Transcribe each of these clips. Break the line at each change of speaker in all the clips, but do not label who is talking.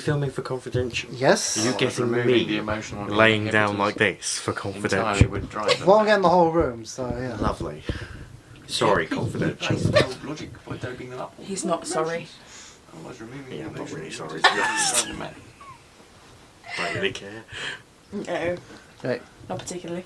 filming for Confidential?
Yes.
Are you getting me laying down like this for Confidential?
Well, I'm getting the whole room, so yeah.
Lovely. Sorry, Confidential.
He's not sorry.
Yeah, I'm not really sorry, to be honest. Don't really care.
No,
Right.
not particularly.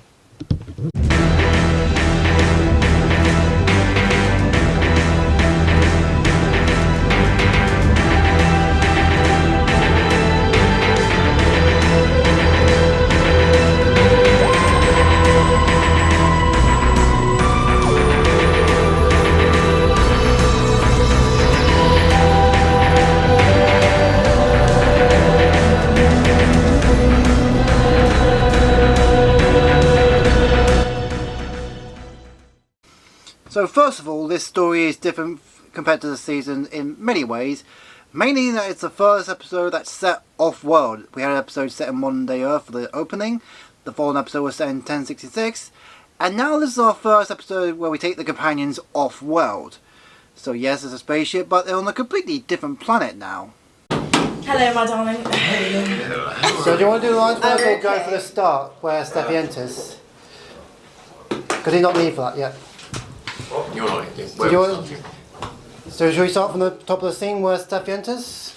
So first of all, this story is different compared to the season in many ways. Mainly that it's the first episode that's set off-world. We had an episode set in modern day Earth for the opening. The following episode was set in 1066. And now this is our first episode where we take the companions off-world. So yes, it's a spaceship, but they're on a completely different planet now.
Hello, my darling.
So do you want to do the lines first or go for the start where Steffi enters? Because he's not me for that yet.
You're not.
So should we start from the top of the scene where Steffi enters?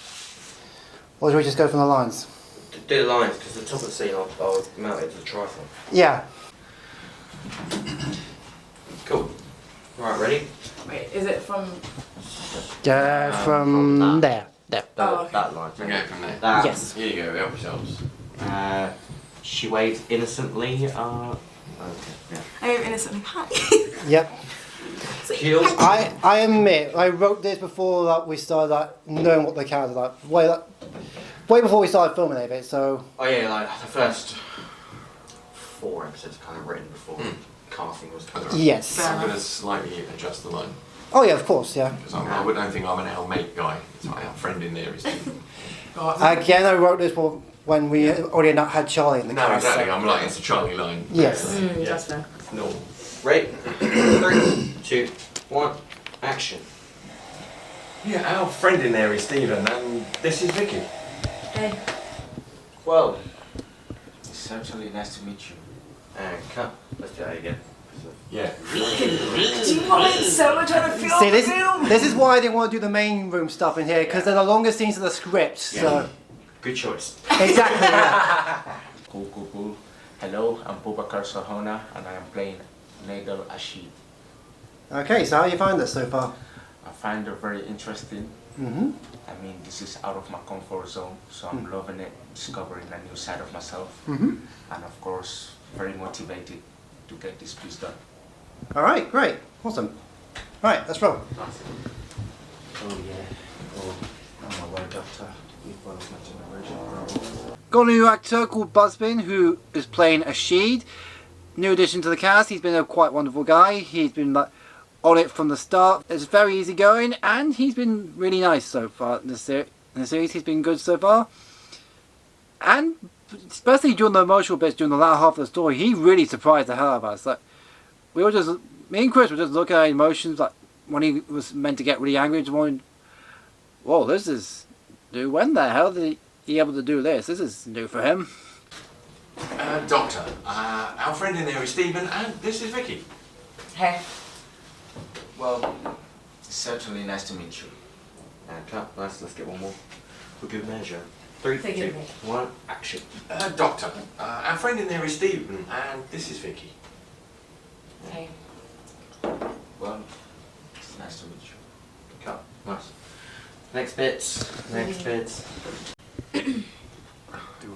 Or should we just go from the lines?
Do the lines, because the top of the scene I'll mount it to the tripod.
Yeah.
Cool. Right, ready?
Wait, is it from...
From there. There.
Oh, okay.
That line.
Okay, from there.
That.
Yes.
Here you go, help yourselves.
She waves innocently. Okay, yeah.
I am innocently hi.
Yep.
Kill.
I admit, I wrote this before that we started knowing what the characters are like. Way before we started filming any of it, so...
Oh yeah, like the first 4 episodes kind of written before casting was done.
Yes.
I'm going to slightly adjust the line.
Oh yeah, of course, yeah.
Because I don't think I'm an our mate guy. So our friend in there is...
Again, I wrote this when we already not had Charlie in the
No,
cast.
exactly. I'm like, it's a Charlie line.
Yes.
Yeah.
That's fair.
No.
Ready? 3, 2, 1, action.
Yeah, our friend in there is Stephen, and this is Vicky.
Hey.
Well,
It's certainly nice to meet you.
and cut. Let's do that again.
Yeah.
Do you mind so much trying to film
See,
the film?
this is why I didn't want to do the main room stuff in here, because they're the longest scenes of the script, so...
Good choice.
Exactly, yeah.
Cool. Hello, I'm Boubacar Sahona, and I am playing Nagel Ashid.
Okay, so how do you find this so far?
I find it very interesting.
Mm-hmm.
I mean, this is out of my comfort zone, so I'm loving it, discovering a new side of myself.
Mm-hmm.
And of course, very motivated to get this piece done.
Alright, great. Awesome. Right, let's roll.
Oh yeah. Oh, I'm a word doctor. We follow my generation.
Got a new actor called Buzzbin who is playing Ashid. New addition to the cast. He's been a quite wonderful guy. He's been on it from the start. It's very easygoing and he's been really nice so far in the series. He's been good so far. And especially during the emotional bits, during the latter half of the story, he really surprised the hell out of us. Like, me and Chris were just looking at emotions, like when he was meant to get really angry, just wondering, whoa, this is new. When the hell did he able to do this? This is new for him.
Doctor, our friend in there is Stephen, and this is Vicky.
Hey.
Well, it's certainly nice to meet you.
And cut. Nice. Let's get one more. For good measure. 3,
Take
2,
it.
1, action.
Doctor, our friend in there is Stephen, and this is Vicky.
Hey.
Well, it's nice to meet you.
Cut. Nice. Next bits. Next bits.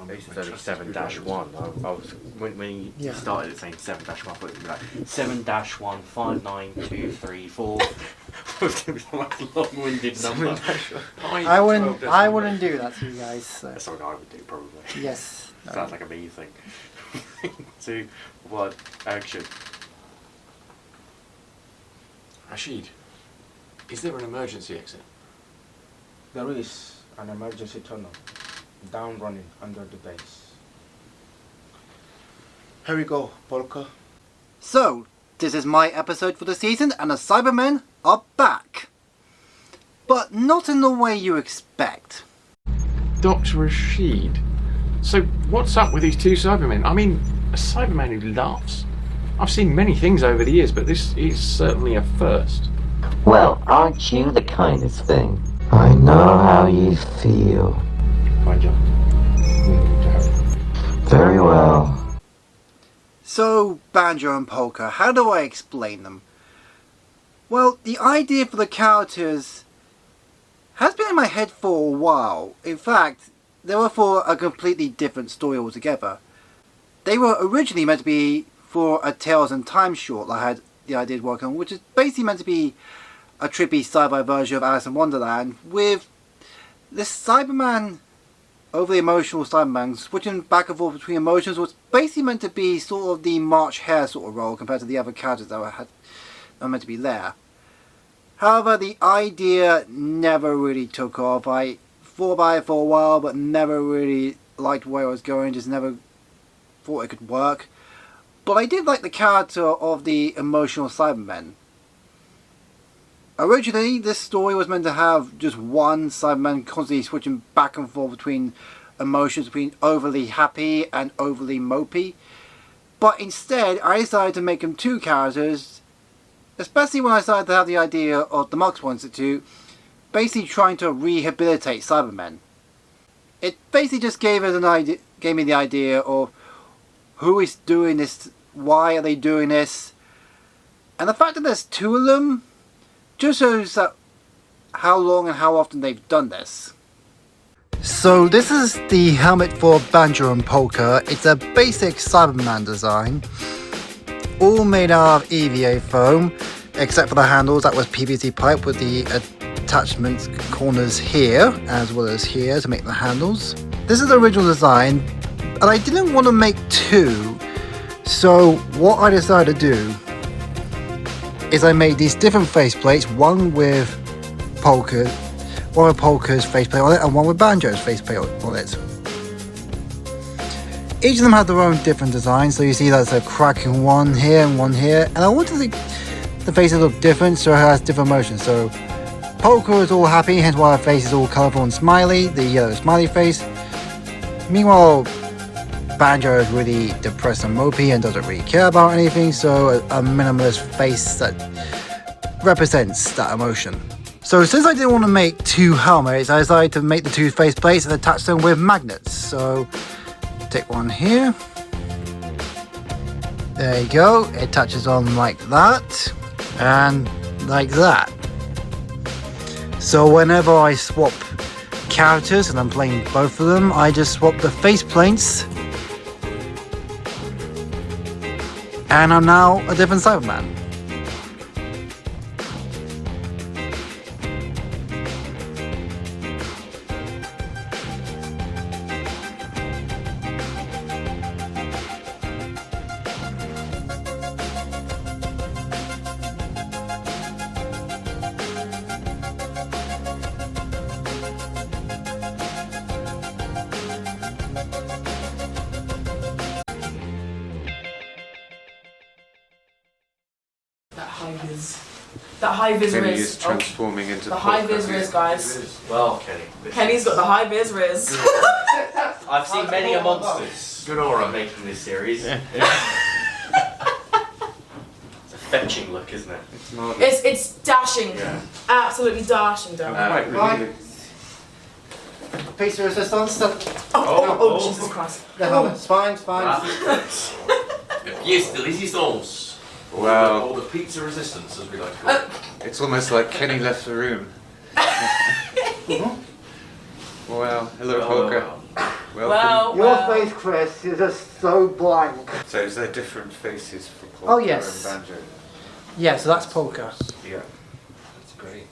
It's 37-1. I was when you started it saying 7-1, I thought it would be like 7-1 59234. It was going to be some like long-winded number.
I wouldn't do that to you guys. So.
That's something I would do probably.
Yes. No.
Sounds like a me thing. 2, 1, action.
Rashid, is there an emergency exit?
There is an emergency tunnel down running under the base.
Here we go, polka. So, this is my episode for the season and the Cybermen are back. But not in the way you expect.
Dr. Rashid. So what's up with these two Cybermen? I mean, a Cyberman who laughs. I've seen many things over the years, but this is certainly a first.
Well, aren't you the kindest thing? I know how you feel.
Banjo.
Very well.
So, banjo and polka, how do I explain them? Well, the idea for the characters has been in my head for a while. In fact, they were for a completely different story altogether. They were originally meant to be for a Tales in Time short I had the idea of working on, which is basically meant to be a trippy sci-fi version of Alice in Wonderland, with this Cyberman, overly emotional Cyberman, switching back and forth between emotions, was basically meant to be sort of the March Hare sort of role compared to the other characters that were meant to be there. However, the idea never really took off. I thought about it for a while, but never really liked where it was going, just never thought it could work. But I did like the character of the emotional Cybermen. Originally, this story was meant to have just one Cyberman constantly switching back and forth between emotions, between overly happy and overly mopey. But instead, I decided to make him two characters, especially when I started to have the idea of the Maxwell Institute basically trying to rehabilitate Cybermen. It basically just gave me the idea of who is doing this, why are they doing this, and the fact that there's two of them just shows that how long and how often they've done this. So this is the helmet for banjo and polka. It's a basic Cyberman design, all made out of EVA foam, except for the handles. That was PVC pipe with the attachment corners here as well as here to make the handles. This is the original design, and I didn't want to make two, so what I decided to do is I made these different faceplates, one with polka's faceplate on it and one with banjo's faceplate on it. Each of them had their own different designs, so you see there's a cracking one here and one here, and I wanted the faces look different so it has different motions. So polka is all happy, hence why her face is all colourful and smiley, the yellow smiley face. Meanwhile, banjo is really depressed and mopey and doesn't really care about anything, so a minimalist face that represents that emotion. So since I didn't want to make two helmets, I decided to make the two faceplates and attach them with magnets. So take one here. There you go. It attaches on like that and like that. So whenever I swap characters and I'm playing both of them, I just swap the faceplates and I'm now a different Cyberman.
That high vis
Kenny
riz.
is transforming into
The high vis riz, guys.
Well, Kenny.
Kenny's got the high vis riz.
I've seen many a monsters.
Good aura.
Making this series. It's a fetching look, isn't it?
It's not.
It's dashing.
Yeah.
Absolutely dashing, don't
Quite
Right.
really.
Piece of resistance.
Oh, Jesus Christ.
The helmet's fine, it's fine.
Yes, the resistance.
Wow.
Or the pizza resistance, as we like to call it.
It's almost like Kenny left the room. Wow. Hello, Polka. Welcome.
Well,
Your
well.
face, Chris, is just so blank.
So is there different faces for polka
Oh, yes.
and banjo?
Yeah, so that's polka.
Yeah.
That's great.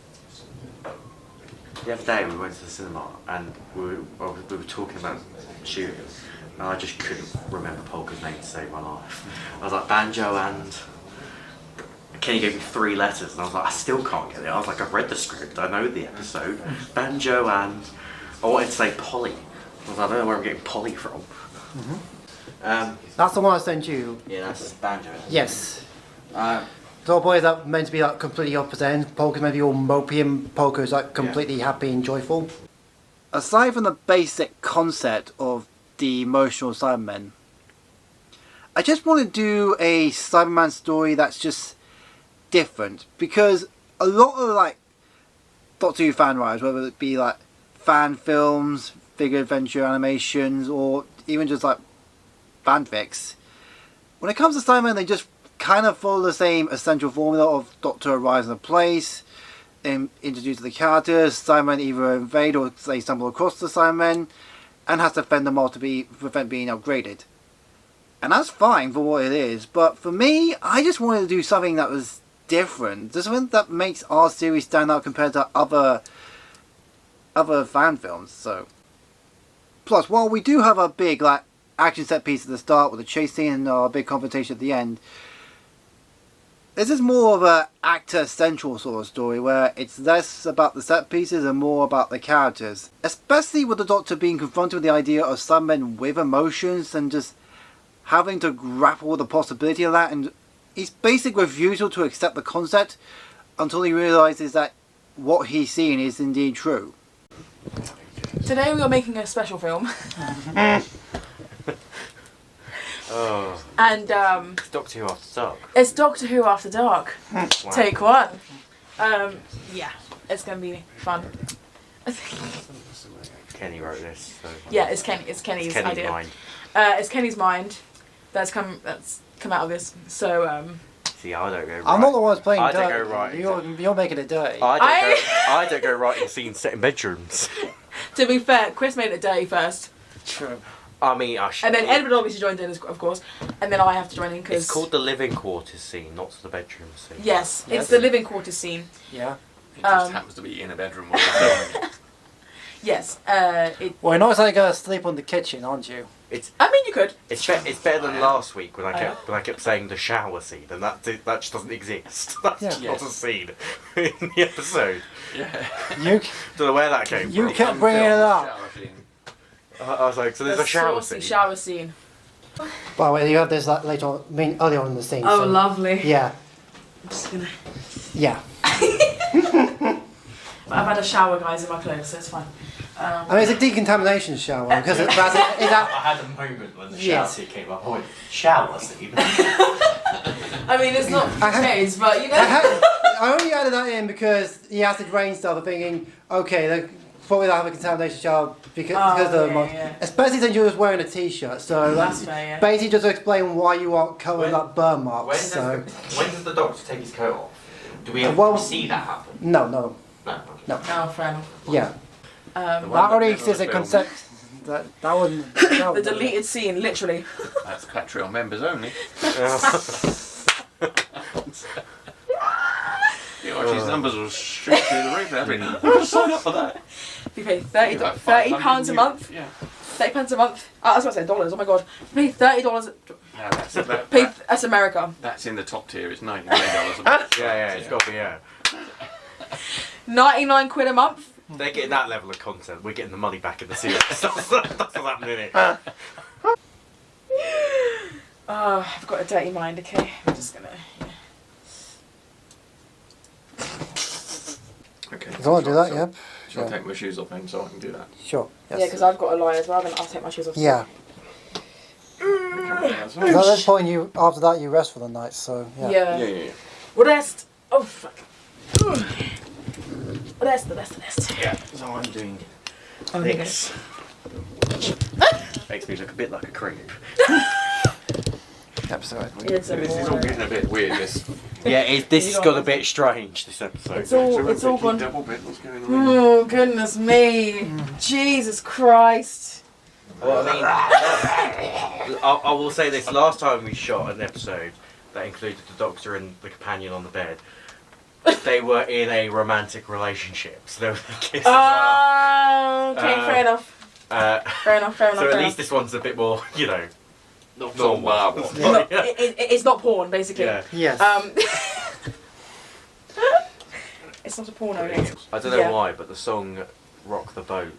The other day we went to the cinema and we were talking about shooting, and I just couldn't remember Polka's name to save my life. I was like, banjo and... Kenny gave me 3 letters and I was like, I still can't get it. I was like, I've read the script, I know the episode. Banjo and... I wanted to say Polly. I was like, I don't know where I'm getting Polly from.
That's the one I sent you.
Yeah, that's banjo.
Yes. So boys that meant to be like completely opposite end. Polka's meant to be all mopey and polka's like completely happy and joyful. aside from the basic concept of the emotional Cybermen, I just want to do a Cyberman story that's just different, because a lot of like Doctor Who fan writers, whether it be like fan films, figure adventure animations, or even just like fanfics, when it comes to Cybermen, they just kind of follow the same essential formula of Doctor arrives in a place, then introduce the characters, Cybermen either invade or they stumble across the Cybermen, and has to fend them off to prevent being upgraded. And that's fine for what it is, but for me, I just wanted to do something that was different. Just something that makes our series stand out compared to other fan films. So, plus, while we do have a big like action set piece at the start with a chase scene and a big confrontation at the end, this is more of a actor central sort of story where it's less about the set pieces and more about the characters. Especially with the Doctor being confronted with the idea of some men with emotions and just having to grapple with the possibility of that, and his basic refusal to accept the concept until he realises that what he's seeing is indeed true.
Today we are making a special film.
Oh,
And
it's Doctor Who After Dark.
it's Doctor Who After Dark.
Wow.
Take one. Yeah, it's gonna be fun.
Kenny wrote this. So.
Yeah, it's Kenny's
It's Kenny's
idea.
mind.
It's Kenny's mind that's come out of this. So
See, I don't go right.
I'm not the one who's playing
I don't
dirty.
go right.
You're making it dirty.
I don't go right in scenes set in bedrooms.
to be fair, Chris made it dirty first,
True.
I mean, I should.
and then Edward obviously joined in, of course, and then I have to join in because
It's called the living quarters scene, not the bedroom scene.
yes,
Yes.
it's the living quarters scene.
Yeah.
It just
Um,
happens to be in a bedroom while you're filming.
Yes, it.
Well, you're not exactly going to sleep on the kitchen, aren't you?
I mean, you could.
It's better than last week when
I
I kept saying the shower scene, and that just doesn't exist. That's
Yeah.
just not a scene in the episode.
Yeah.
You
Don't know where that came
You
from.
kept bringing it up.
Shower scene.
I was like, so there's
The
a shower
saucy
scene.
shower scene.
By the way, you have this like later on, I mean earlier on in the scene.
Oh,
so-
lovely.
Yeah.
I'm just gonna.
Yeah.
I've had a shower, guys, in my clothes, so it's fine.
I mean, it's a decontamination shower because is that
I had a moment when the shower
Yes.
scene came up. I went, shower scene?
I mean, it's not
I had-
changed, but you know.
I only added that in because the acid rain stuff. I'm thinking, okay, they probably don't have a contamination shower because of
yeah.
especially since you're just wearing a t-shirt. So
That's fair, yeah.
basically just to explain why you are covering up burn marks. So
when does the Doctor take his coat off? Do we
Well-
see that happen?
no.
No.
Oh, fair enough.
Yeah.
Um,
That already
never
exists a
filmed.
concept. That wouldn't.
the deleted scene, literally.
That's Patreon members only. His numbers will shoot through the roof. I mean, sign up for that.
We pay 30
Like
£30 a month.
Yeah.
£30 a month. I was about to say dollars. Oh my god. We pay $30.
No, that's,
That's America.
that's in the top tier. It's $99 a month.
Yeah, it's got to be, yeah.
99 quid a month.
They're getting that level of content. We're getting the money back in the series. That's what's happening here.
Oh, I've got a dirty mind. Okay, I'm just gonna. Yeah.
Okay.
If you want to do that, yeah.
Shall I take my shoes off then so I can do that?
Sure. Yes.
Yeah, because I've got a lie as well. Then I'll take my shoes off.
Yeah.
Yeah.
So at this point, after that you rest for the night. So yeah.
Yeah.
Yeah.
Rest. Oh fuck. Rest.
Yeah, so I'm doing
Okay.
this. Makes me look a bit like a creep.
Episode.
It's a
This is all getting a bit weird. This.
Yeah, this has got a bit strange, this episode.
It's all gone.
Double bit. What's going on?
Oh goodness me! Jesus Christ!
Well, I mean, I will say this: last time we shot an episode that included the Doctor and the companion on the bed, they were in a romantic relationship, so they were kissing.
Okay, fair enough. Fair enough.
So at least this one's a bit more, you know,
Not
normal.
marble.
No, it's not porn, basically.
Yeah.
Yes.
It's not a porno.
I don't know
Yeah.
why, but the song "Rock the Boat"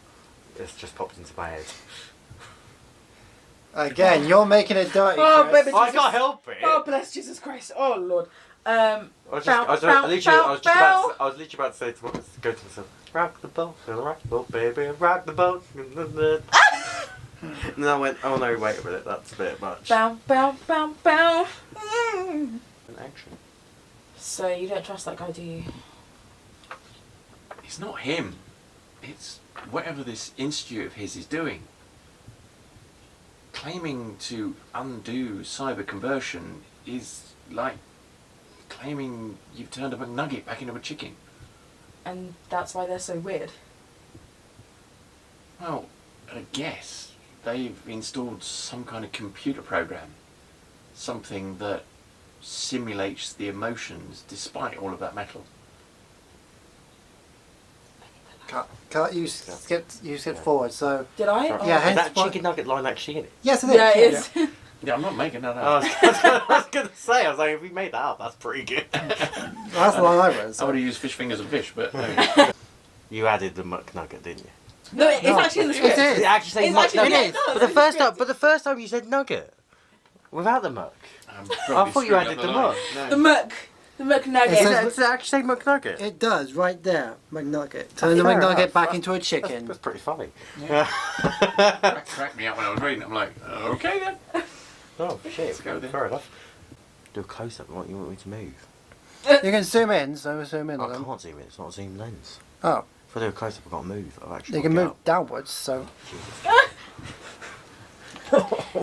has just popped into my head.
Again, you're making it dirty.
Oh,
Chris.
baby.
I can't help it.
Oh, bless Jesus Christ! Oh Lord.
I was literally about to say to go to myself, rock the boat, baby, rock the boat. And then I went, oh no, wait a minute, that's a bit much.
Bow, bow, bow, bow.
An action.
So you don't trust that guy, do you?
It's not him. It's whatever this institute of his is doing. Claiming to undo cyber conversion is like claiming you've turned a McNugget back into a chicken.
And that's why they're so weird.
Well, I guess they've installed some kind of computer program. Something that simulates the despite all of that metal.
Cut, you skipped forward, so...
Did I?
Yeah,
Oh.
hence
Is that
why-
chicken nugget line actually in it?
Yes, it is.
Yeah, it is.
Yeah, I'm not making that
I
up.
was going to say, I was like, if we made that up, that's pretty good.
That's the line I read.
I
So.
would have used fish fingers and fish, but no.
You added the McNugget, didn't you?
No, it's actually in the script.
It is.
Did it actually say
It's
muck
actually-
nugget?
yeah, no,
But the
it's in the
first time,
script.
you said nugget without the muck.
I'm
I
probably
thought you
screwing
added
up
the
line.
muck.
The McNugget.
It says-
Does it actually say McNugget?
It does, right there, McNugget. Turn the
Fair
McNugget
enough.
back into a chicken.
That's pretty funny.
That cracked me up when I was reading. I'm like, okay then.
Oh shit!
Let's go then.
Fair enough. Do a close up. What you want me to move?
You can zoom in, so zoom in
I
on them.
can't zoom in. It's not a zoom lens.
Oh,
If I do a close up, I've got to move. I've actually.
you can
got to
move
get
downwards, so...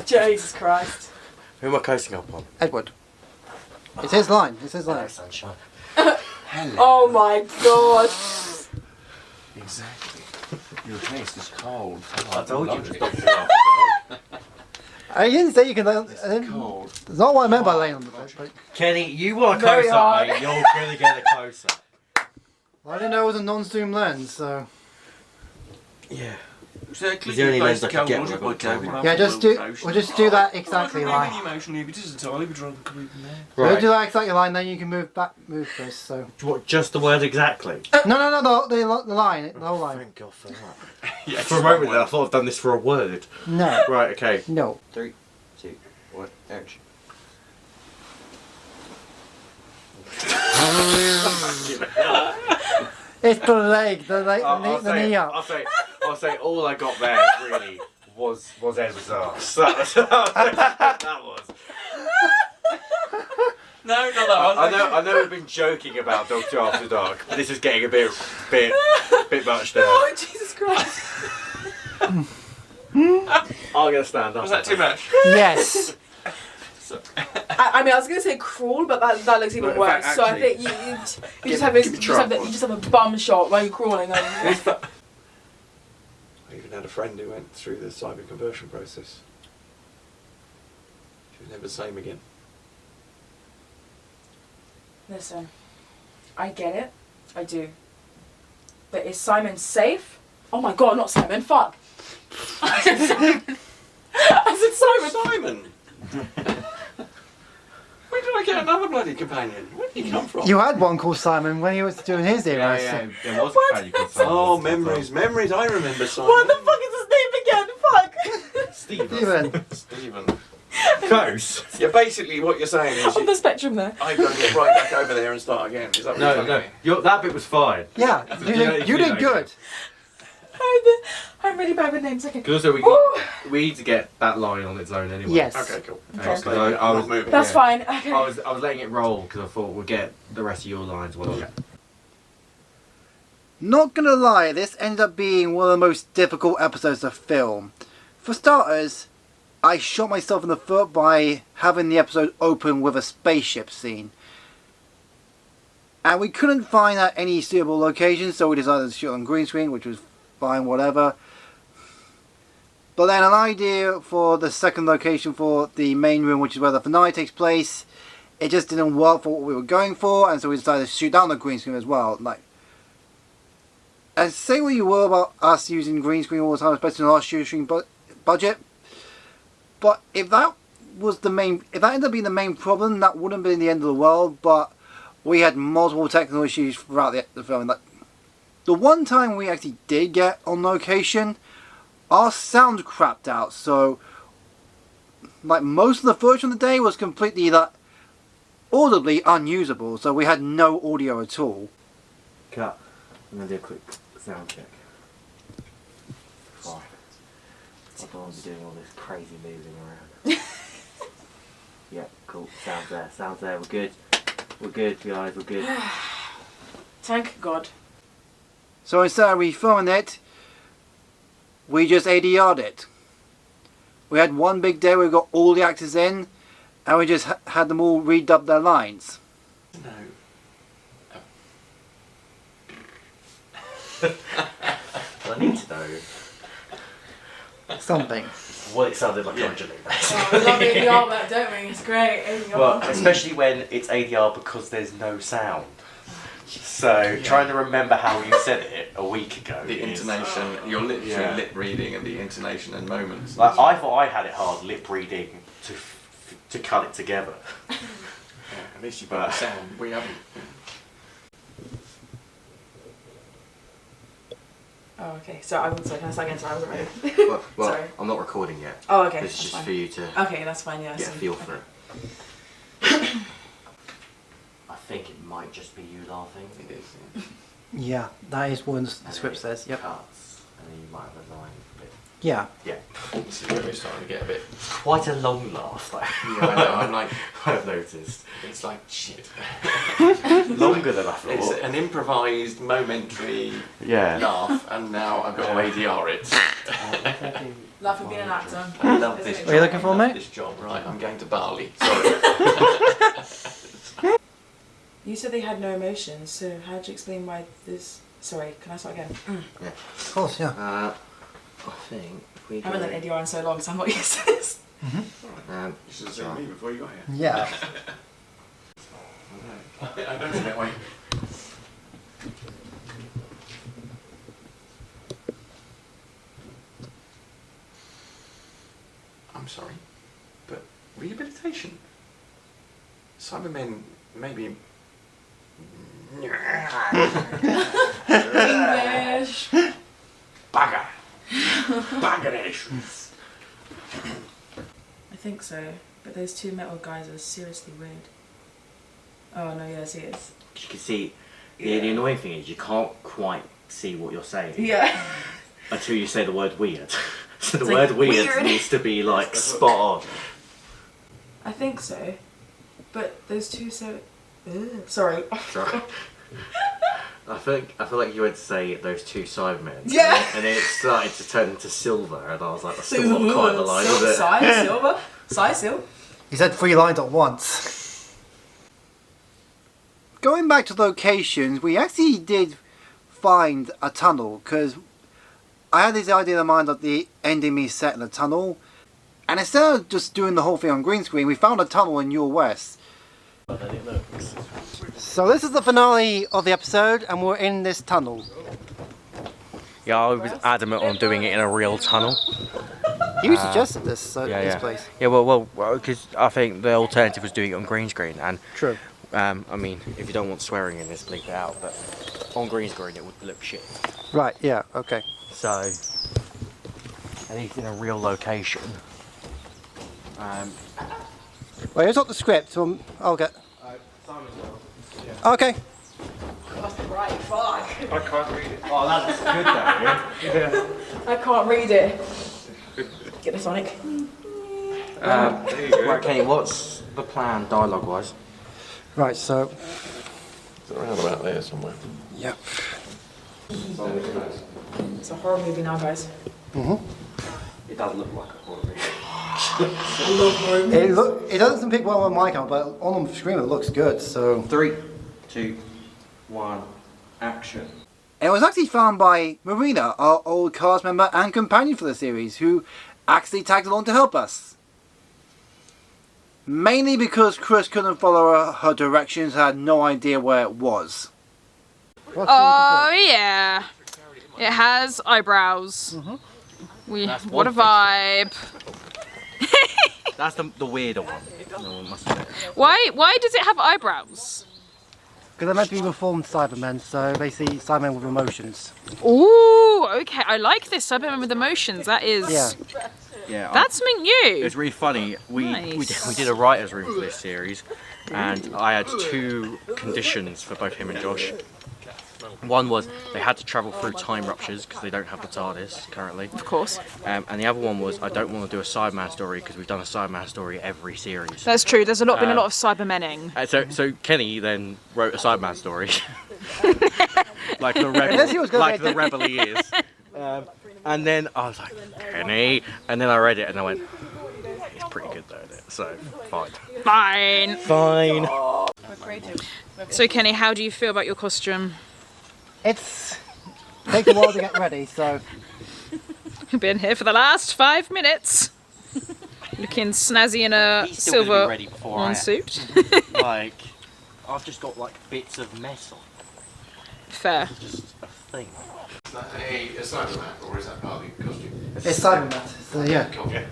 Jesus Christ.
up. Who am I coasting up on?
Edward. It's his line, it's his line.
Sunshine.
Oh my god.
Exactly. Your taste is cold.
I told you.
Logic.
I didn't say you can...
Cold.
That's not what I meant by laying on the bed, but...
Kenny, you want a
Very
close up,
hard.
mate? You're gonna get a close up.
I didn't know it was a non-zoom lens, so...
Yeah.
Exactly.
the only lens I could get with a camera.
Yeah, we'll just do that exactly like...
Emotionally, but it is entirely withdrawn from there.
We'll do that exactly line, then you can move this, so...
What, just the word exactly?
No, the line, the whole line.
Thank God for that.
Yeah,
For a moment there, I thought I've done this for a word.
No,
Right, okay.
no.
3, 2, 1, action.
It's the leg, the knee up.
I'll say all I got there really was Edward's arse. That was.
No, not that one.
I know we've been joking about Doctor After Dark, but this is getting a bit much now.
Oh, Jesus Christ.
I'm gonna stand up.
Was that too much?
Yes.
I mean, I was going to say crawl, but that looks even
No, in
worse.
fact,
So I
actually,
think you just have this,
give me
you just have a bum shot while you're crawling.
I even had a friend who went through the cyber conversion process. She was never the same again.
Listen, I get it. I do. But is Simon safe? Oh my god, not Simon. Fuck. I said Simon.
Simon! Where did I get another bloody companion? Where did he come from?
You had one called Simon when he was doing his eras.
There was
What?
a you could say.
Oh, memories. I remember Simon.
What the fuck is his name again? Fuck.
Steven.
Stephen.
Close.
Yeah, basically what you're saying is
On the spectrum there.
I've got to get right back over there and start again. Is that what you're
No,
telling
no.
me?
That bit was fine.
Yeah, you did good.
I'm really bad with names. Okay.
Because also we need to get that line on its own anyway.
Yes.
Okay, cool.
Okay.
So I was
moving.
That's
yeah.
fine. Okay.
I was letting it roll because I thought we'll get the rest of your lines well.
Yeah.
Not gonna lie, this ended up being one of the most difficult episodes to film. For starters, I shot myself in the foot by having the episode open with a spaceship scene. And we couldn't find out any suitable locations, so we decided to shoot on green screen, which was fine, whatever. But then an idea for the second location for the main room, which is where the finale takes place, it just didn't work for what we were going for, and so we decided to shoot down the green screen as well. Like, and say what you will about us using green screen all the time, especially in our shooting budget, but if that ended up being the main problem, that wouldn't have been the end of the world. But we had multiple technical issues throughout the film. Like, the one time we actually did get on location, our sound crapped out, so like most of the footage on the day was completely audibly unusable, so we had no audio at all.
Cut. I'm gonna do a quick Sound check. Fine. I don't want to be doing all this crazy moving around. Yeah, cool. Sounds there. Sounds there. We're good. We're good, guys. We're good.
Thank God.
So instead of refilming it, we just ADR'd it. We had one big day where we got all the actors in, and we just had them all redub their lines.
No.
I need to know
Something.
what it sounded like originally.
Oh, we love ADR work, don't we? It's great. ADR.
Well, especially when it's ADR because there's no sound. So trying to remember how you said it a week ago.
The
is-
intonation, you're literally
Yeah.
lip reading and the intonation and moments.
Like I thought I had it hard lip reading to cut it together.
Yeah, at least you've got the sound. We haven't.
Oh, okay. So I wasn't. Can I start again? Sorry, I wasn't ready.
Well,
Sorry.
I'm not recording yet.
Oh, okay.
This is
That's
just
fine.
for you to
Okay, that's fine. Yeah.
get a
so-
feel for it. I think it might just be you laughing.
It is. Yeah.
Yeah, that is what the
And
script
then
says.
it
Yep.
cuts, and then you might have a line a bit.
Yeah.
Yeah.
This is where we're starting to get a bit.
Quite a long laugh, though.
Yeah, I know. I'm like,
I've noticed.
it's like shit.
Longer than I
It's
thought.
an improvised, momentary
Yeah.
laugh, and now I've got to ADR it.
Love for being an actor.
I love this
Isn't it?
job.
What are you looking for,
I love
mate?
This job, right? I'm going to Bali. Sorry.
You said they had no emotions, so how do you explain why this? Sorry, can I start again?
Of course, yeah.
I think if we
I haven't done ADR in so long, so I'm not used to this.
You should have seen me before you got here.
Yeah.
I don't know why. I'm sorry, but rehabilitation. Cybermen maybe.
English.
Bagger. Baggerations.
I think so, but those two metal guys are seriously weird. Oh no, yes, he is.
you can see the annoying thing is you can't quite see what you're saying
Yeah.
until you say the word weird. So the
It's
word
like,
weird
weird.
needs to be like spot on.
I think so, but those two so. Ugh. Sorry.
Sorry. I feel like you went to say those two Cybermen.
Yeah.
And then it started to turn into silver, and I was like, that's still not quite the line, is it?
Size silver. Size silver.
He said 3 lines at once. Going back to locations, we actually did find a tunnel, because I had this idea in mind of the ending me set in a tunnel, and instead of just doing the whole thing on green screen, we found a tunnel in New West. So this is the finale of the episode, and we're in this tunnel.
Yeah, I was adamant on doing it in a real tunnel.
You suggested this,
Yeah,
place.
Yeah, well, because I think the alternative was doing it on green screen, and
True.
I mean, if you don't want swearing in this, bleep it out. But on green screen, it would look shit.
Right, yeah, okay.
So, at least in a real location.
Well, here's not the script, so I'll get... Okay.
Right, fuck.
I can't read it.
Oh, that's good though,
I can't read it. Get the Sonic.
There you go.
Right, Kenny, what's the plan dialogue-wise?
Right, so...
It's around about there somewhere.
Yep.
It's a horror movie now, guys.
It does look like a horror movie.
I love horror movies.
It doesn't pick well on my camera, but on the screen it looks good, so...
3, 2, 1, action.
And it was actually found by Marina, our old cast member and companion for the series, who actually tagged along to help us. Mainly because Chris couldn't follow her directions and had no idea where it was.
Oh yeah, it has eyebrows. What a vibe.
That's the weirder one. No one must admit.
Why does it have eyebrows?
Because they're meant to be reformed Cybermen, so basically Cybermen with emotions.
Ooh, okay, I like this Cyberman with emotions. That is,
Yeah.
Yeah,
that's something new.
it's really funny. We
Nice.
did a writer's room for this series, and I had 2 conditions for both him and Josh. One was they had to travel through time ruptures because they don't have the TARDIS currently.
Of course.
And the other one was I don't want to do a Cyberman story because we've done a Cyberman story every series.
That's true. There's been a lot of cybermenning.
So Kenny then wrote a Cyberman story, like the rebel he is. And then I was like, Kenny, and then I read it and I went, it's pretty good though, isn't it? So fine.
So Kenny, how do you feel about your costume?
It takes a while to get ready, so...
You've been here for the last 5 minutes. Looking snazzy in a silver one suit.
Like, I've just got like bits of metal.
Fair.
It's just a thing.
Is that a Cyberman, or is that part of the costume?
It's Cyberman, so yeah.
Cool. Yeah.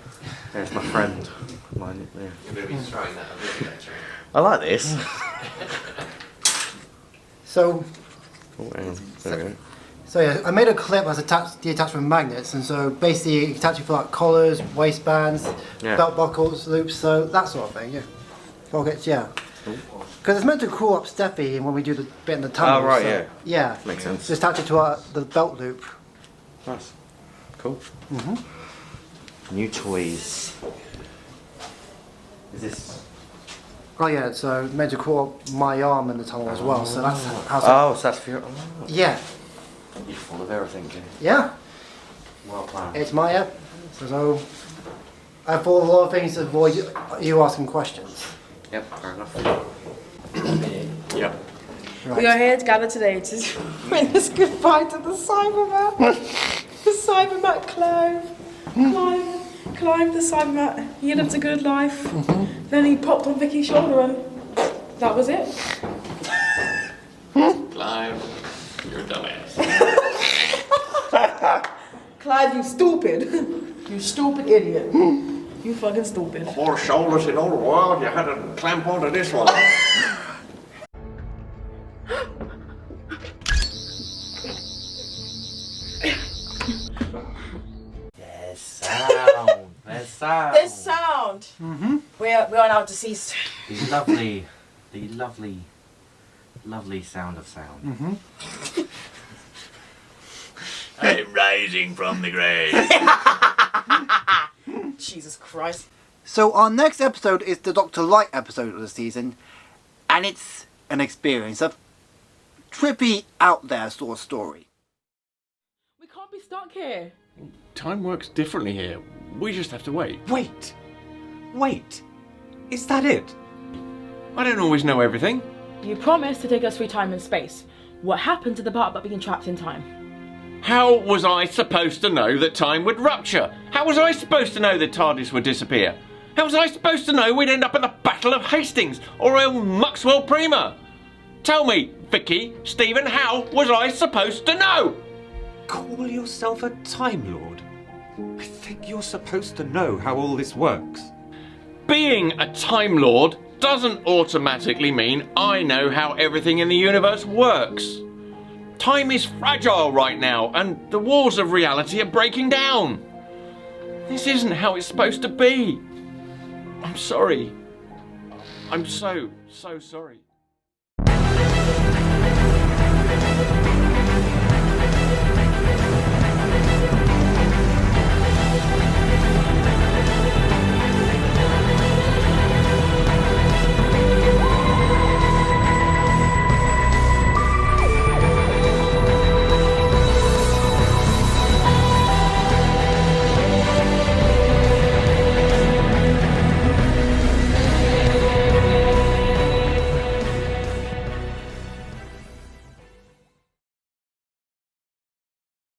There's my friend. Mine, yeah.
You're going to be trying that a bit later.
I like this.
So...
Oh, hang on. There we go.
So yeah, I made a clip that's attached the attachment magnets, and so basically you attach it for like collars, waistbands, belt buckles, loops, so that sort of thing. Yeah, pockets. Yeah. Because it's meant to cool up Steffi when we do the bit in the tunnel.
Oh right,
so, yeah.
Makes sense.
Just attach it to the belt loop.
Nice. Cool. New toys. Is this?
Oh yeah, so it's meant to cool up my arm in the tunnel as well. So that's how.
Oh, so that's for your.
Yeah.
You're full of everything, Kenny.
Yeah.
Well planned.
It's my app. So I thought a lot of things to avoid you asking questions.
Yep, fair enough.
Yep.
Right.
We are here together today to bring this goodbye to the Cyberman. The Cyberman climbed the Cyberman. He lived a good life. Then he popped on Vicky's shoulder and that was it.
Clive, you're a dumbass.
Clive, you stupid. You stupid idiot. You fucking stupid.
More shoulders in all the world, you had to clamp onto this one.
This sound. We are now deceased.
The lovely sound of sound.
I'm rising from the grave.
Jesus Christ.
So our next episode is the Dr. Light episode of the season, and it's an experience, a trippy, out there sort of story.
We can't be stuck here.
Time works differently here. We just have to wait.
Wait. Is that it?
I don't always know everything.
You promised to take us through time and space. What happened to the part about being trapped in time?
How was I supposed to know that time would rupture? How was I supposed to know that TARDIS would disappear? How was I supposed to know we'd end up at the Battle of Hastings or El Muxwell Prima? Tell me, Vicky, Stephen, how was I supposed to know?
Call yourself a Time Lord? I think you're supposed to know how all this works.
Being a Time Lord doesn't automatically mean I know how everything in the universe works. Time is fragile right now, and the walls of reality are breaking down. This isn't how it's supposed to be. I'm sorry. I'm so sorry.